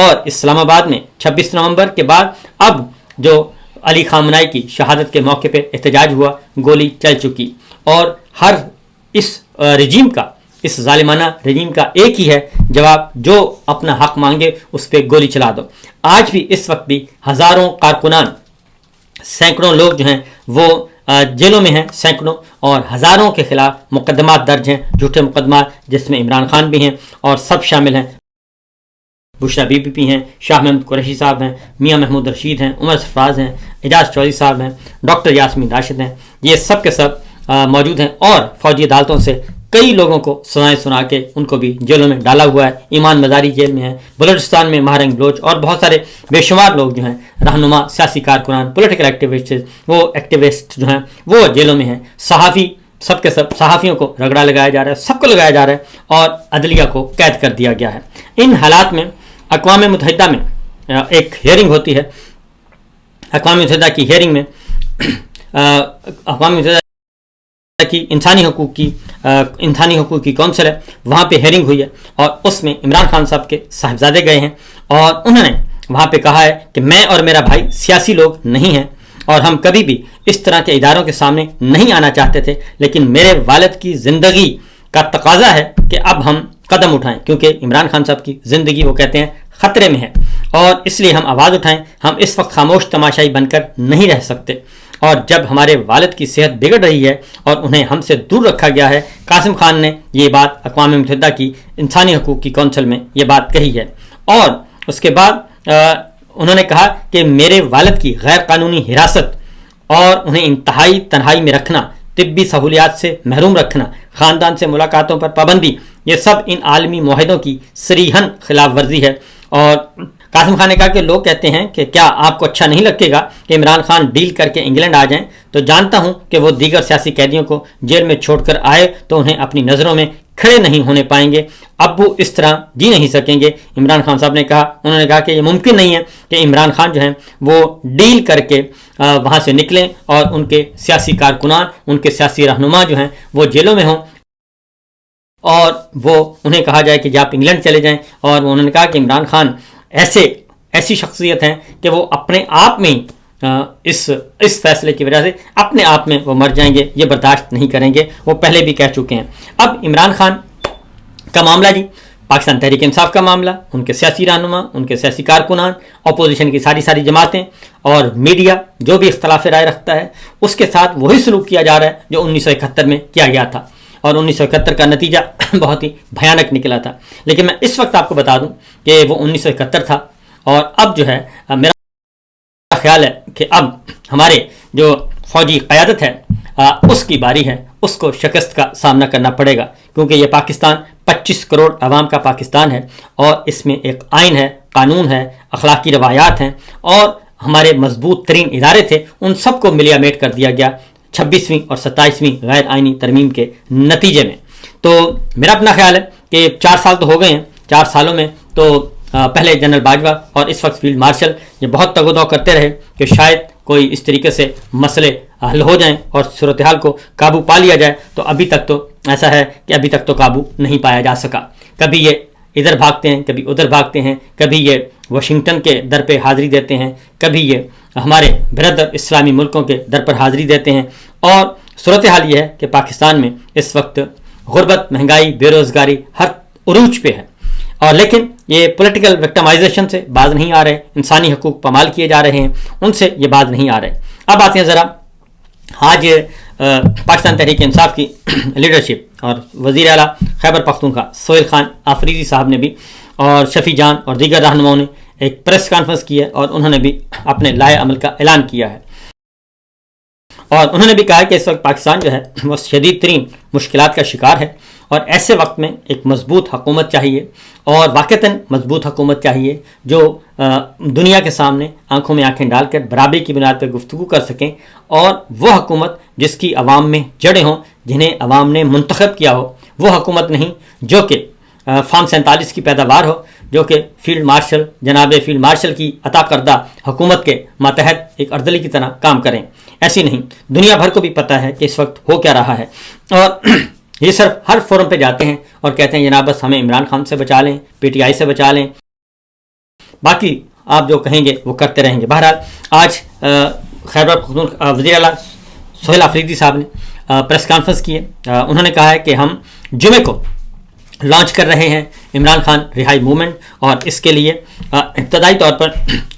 اور اسلام آباد میں 26 نومبر کے بعد اب جو علی خامنہئی کی شہادت کے موقع پہ احتجاج ہوا، گولی چل چکی، اور ہر اس رجیم کا، اس ظالمانہ رجیم کا ایک ہی ہے جواب، جو اپنا حق مانگے اس پہ گولی چلا دو۔ آج بھی اس وقت بھی ہزاروں کارکنان، سینکڑوں لوگ جو ہیں وہ جیلوں میں ہیں، سینکڑوں اور ہزاروں کے خلاف مقدمات درج ہیں، جھوٹے مقدمات، جس میں عمران خان بھی ہیں اور سب شامل ہیں، بشرا بی بی پی ہیں، شاہ محمود قریشی صاحب ہیں، میاں محمود رشید ہیں، عمر سرفراز ہیں، اعجاز چودھری صاحب ہیں، ڈاکٹر یاسمین راشد ہیں، یہ سب کے سب موجود ہیں، اور فوجی عدالتوں سے کئی لوگوں کو سنائے سنا کے ان کو بھی جیلوں میں ڈالا ہوا ہے۔ ایمان مزاری جیل میں ہے، بلوچستان میں مہارنگ بلوچ اور بہت سارے بے شمار لوگ جو ہیں، رہنما، سیاسی کارکنان، پولیٹیکل ایکٹیوسٹ جو ہیں وہ جیلوں میں ہیں، صحافی، سب کے سب صحافیوں کو رگڑا لگایا جا رہا ہے، سب کو لگایا جا رہا ہے، اور عدلیہ کو قید کر دیا گیا ہے۔ ان حالات میں اقوام متحدہ میں ایک ہیئرنگ ہوتی ہے، اقوام متحدہ کی ہیئرنگ میں اقوام متحدہ کی انسانی حقوق کی کونسل ہے، وہاں پہ ہیئرنگ ہوئی ہے، اور اس میں عمران خان صاحب کے صاحبزادے گئے ہیں، اور انہوں نے وہاں پہ کہا ہے کہ میں اور میرا بھائی سیاسی لوگ نہیں ہیں، اور ہم کبھی بھی اس طرح کے اداروں کے سامنے نہیں آنا چاہتے تھے، لیکن میرے والد کی زندگی کا تقاضا ہے کہ اب ہم قدم اٹھائیں، کیونکہ عمران خان صاحب کی زندگی وہ کہتے ہیں خطرے میں ہے، اور اس لیے ہم آواز اٹھائیں۔ ہم اس وقت خاموش تماشائی بن کر نہیں رہ سکتے، اور جب ہمارے والد کی صحت بگڑ رہی ہے اور انہیں ہم سے دور رکھا گیا ہے۔ قاسم خان نے یہ بات اقوام متحدہ کی انسانی حقوق کی کونسل میں یہ بات کہی ہے، اور اس کے بعد انہوں نے کہا کہ میرے والد کی غیر قانونی حراست اور انہیں انتہائی تنہائی میں رکھنا، طبی سہولیات سے محروم رکھنا، خاندان سے ملاقاتوں پر پابندی، یہ سب ان عالمی معاہدوں کی صریحاً خلاف ورزی ہے۔ اور قاسم خان نے کہا کہ لوگ کہتے ہیں کہ کیا آپ کو اچھا نہیں لگے گا کہ عمران خان ڈیل کر کے انگلینڈ آ جائیں، تو جانتا ہوں کہ وہ دیگر سیاسی قیدیوں کو جیل میں چھوڑ کر آئے تو انہیں اپنی نظروں میں کھڑے نہیں ہونے پائیں گے، اب وہ اس طرح جی نہیں سکیں گے۔ عمران خان صاحب نے کہا، انہوں نے کہا کہ یہ ممکن نہیں ہے کہ عمران خان جو ہیں وہ ڈیل کر کے وہاں سے نکلیں اور ان کے سیاسی کارکنان، ان کے سیاسی رہنما جو ہیں وہ جیلوں میں ہوں، اور وہ انہیں کہا جائے کہ آپ انگلینڈ چلے جائیں۔ اور انہوں نے کہا کہ عمران خان ایسی شخصیت ہیں کہ وہ اپنے آپ میں اس فیصلے کی وجہ سے اپنے آپ میں وہ مر جائیں گے، یہ برداشت نہیں کریں گے، وہ پہلے بھی کہہ چکے ہیں۔ اب عمران خان کا معاملہ جی، پاکستان تحریک انصاف کا معاملہ، ان کے سیاسی رہنما، ان کے سیاسی کارکنان، اپوزیشن کی ساری جماعتیں اور میڈیا جو بھی اختلاف رائے رکھتا ہے، اس کے ساتھ وہی سلوک کیا جا رہا ہے جو 1971 میں کیا گیا تھا، اور 1971 کا نتیجہ بہت ہی بھیانک نکلا تھا۔ لیکن میں اس وقت آپ کو بتا دوں کہ وہ 1971 تھا، اور اب جو ہے میرا خیال ہے کہ اب ہمارے جو فوجی قیادت ہے اس کی باری ہے، اس کو شکست کا سامنا کرنا پڑے گا، کیونکہ یہ پاکستان 25 کروڑ عوام کا پاکستان ہے، اور اس میں ایک آئین ہے، قانون ہے، اخلاقی روایات ہیں، اور ہمارے مضبوط ترین ادارے تھے، ان سب کو ملیا میٹ کر دیا گیا 26ویں اور 27ویں غیر آئینی ترمیم کے نتیجے میں۔ تو میرا اپنا خیال ہے کہ 4 سال تو ہو گئے ہیں، 4 سالوں میں تو پہلے جنرل باجوہ اور اس وقت فیلڈ مارشل یہ بہت تگ و دو کرتے رہے کہ شاید کوئی اس طریقے سے مسئلے حل ہو جائیں اور صورتحال کو قابو پا لیا جائے، تو ابھی تک تو ایسا ہے کہ ابھی تک تو قابو نہیں پایا جا سکا۔ کبھی یہ ادھر بھاگتے ہیں، کبھی ادھر بھاگتے ہیں، کبھی یہ واشنگٹن کے در پہ حاضری دیتے ہیں، کبھی یہ ہمارے بردر اسلامی ملکوں کے در پر حاضری دیتے ہیں، اور صورتحال یہ ہے کہ پاکستان میں اس وقت غربت، مہنگائی، بے روزگاری ہر عروج پہ ہے، اور لیکن یہ پولیٹیکل وکٹمائزیشن سے باز نہیں آ رہے، انسانی حقوق پامال کیے جا رہے ہیں، ان سے یہ باز نہیں آ رہے۔ اب آتے ہیں ذرا آج پاکستان تحریک انصاف کی لیڈرشپ اور وزیر اعلیٰ خیبر پختونخوا سہیل خان آفریدی صاحب نے بھی اور شفیع جان اور دیگر رہنماؤں نے ایک پریس کانفرنس کی ہے، اور انہوں نے بھی اپنے لائحہ عمل کا اعلان کیا ہے، اور انہوں نے بھی کہا کہ اس وقت پاکستان جو ہے وہ شدید ترین مشکلات کا شکار ہے، اور ایسے وقت میں ایک مضبوط حکومت چاہیے، اور واقعتاً مضبوط حکومت چاہیے جو دنیا کے سامنے آنکھوں میں آنکھیں ڈال کر برابری کی بنیاد پر گفتگو کر سکیں، اور وہ حکومت جس کی عوام میں جڑیں ہوں، جنہیں عوام نے منتخب کیا ہو، وہ حکومت نہیں جو کہ فارم 47 کی پیداوار ہو، جو کہ فیلڈ مارشل جناب فیلڈ مارشل کی عطا کردہ حکومت کے ماتحت ایک اردلی کی طرح کام کریں۔ ایسی نہیں، دنیا بھر کو بھی پتہ ہے کہ اس وقت ہو کیا رہا ہے، اور یہ صرف ہر فورم پہ جاتے ہیں اور کہتے ہیں جناب بس ہمیں عمران خان سے بچا لیں، پی ٹی آئی سے بچا لیں، باقی آپ جو کہیں گے وہ کرتے رہیں گے. بہرحال آج خیبر پختونخوا وزیر اعلیٰ سہیل آفریدی صاحب نے پریس کانفرنس کی ہے. انہوں نے کہا ہے کہ ہم جمعے کو لانچ کر رہے ہیں عمران خان رہائی موومنٹ، اور اس کے لیے ابتدائی طور پر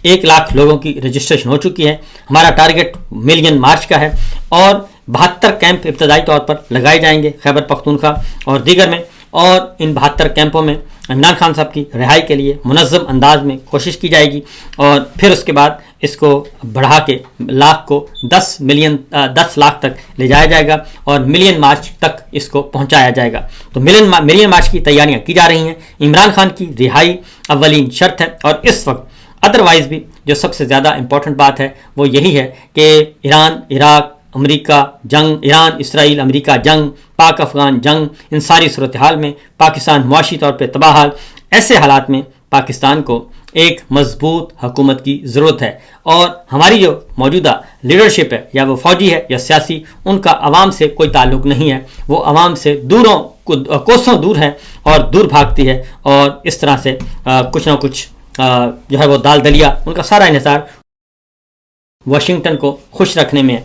1 لاکھ لوگوں کی رجسٹریشن ہو چکی ہے. ہمارا ٹارگٹ ملین مارچ کا ہے، اور 72 کیمپ ابتدائی طور پر لگائے جائیں گے خیبر پختونخوا اور دیگر میں، اور ان 72 کیمپوں میں عمران خان صاحب کی رہائی کے لیے منظم انداز میں کوشش کی جائے گی، اور پھر اس کے بعد اس کو بڑھا کے لاکھ کو 10 لاکھ تک لے جایا جائے گا، اور ملین مارچ تک اس کو پہنچایا جائے گا. تو ملین مارچ کی تیاریاں کی جا رہی ہیں. عمران خان کی رہائی اولین شرط ہے، اور اس وقت ادروائز بھی جو سب سے زیادہ امپورٹنٹ بات ہے وہ یہی ہے کہ ایران عراق امریکہ جنگ، ایران اسرائیل امریکہ جنگ، پاک افغان جنگ، ان ساری صورتحال میں پاکستان معاشی طور پہ تباہ حال. ایسے حالات میں پاکستان کو ایک مضبوط حکومت کی ضرورت ہے، اور ہماری جو موجودہ لیڈرشپ ہے، یا وہ فوجی ہے یا سیاسی، ان کا عوام سے کوئی تعلق نہیں ہے. وہ عوام سے کوسوں دور ہے اور دور بھاگتی ہے، اور اس طرح سے کچھ نہ کچھ جو ہے وہ دال دلیا، ان کا سارا انحصار واشنگٹن کو خوش رکھنے میں ہے.